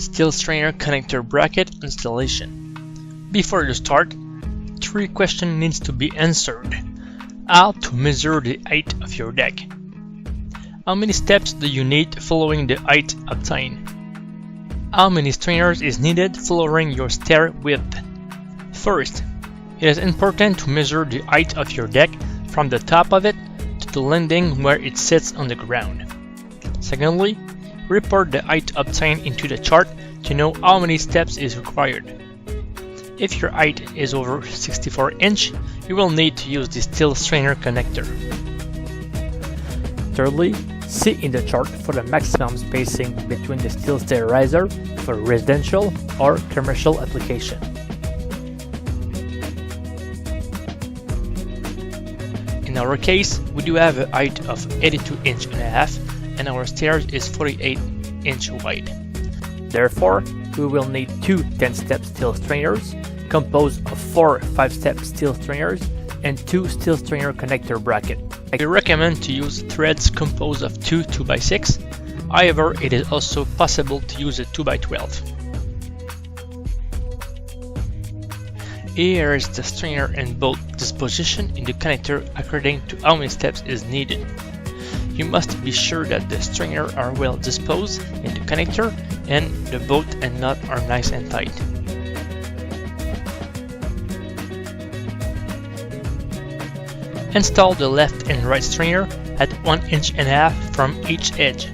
Steel Stair connector bracket installation. Before you start, 3 questions needs to be answered. How to measure the height of your deck? How many steps do you need following the height obtained? How many stringers is needed following your stair width? First, it is important to measure the height of your deck from the top of it to the landing where it sits on the ground. Secondly, report the height obtained into the chart to know how many steps is required. If your height is over 64 inch, you will need to use the Steel Stair connector. Thirdly, see in the chart for the maximum spacing between the Steel Stair riser for residential or commercial application. In our case, we do have a height of 82.5 inches and our stairs is 48 inch wide. Therefore, we will need 2 10-step steel stringers composed of 4 5-step steel stringers and 2 Steel Stair connector brackets. We recommend to use threads composed of 2 2x6, however it is also possible to use a 2x12. Here is the stringer and bolt disposition in the connector according to how many steps is needed. You must be sure that the stringer are well disposed in the connector and the bolt and nut are nice and tight. Install the left and right stringer at 1.5 inches from each edge.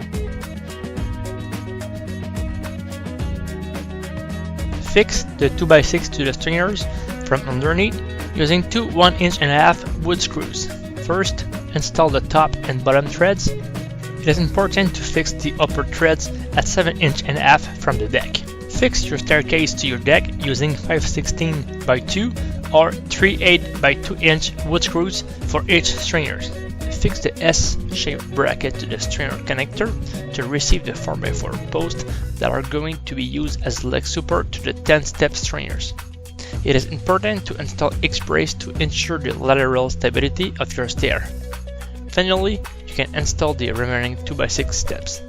Fix the 2x6 to the stringers from underneath using 2 1.5 inch wood screws. First, install the top and bottom threads. It is important to fix the upper threads at 7.5 inches from the deck. Fix your staircase to your deck using 5/16 by 2 or 3/8 by 2 inch wood screws for each stringer. Fix the S-shaped bracket to the stringer connector to receive the 4x4 posts that are going to be used as leg support to the 10-step stringers. It is important to install X-brace to ensure the lateral stability of your stair. Finally, you can install the remaining 2x6 steps.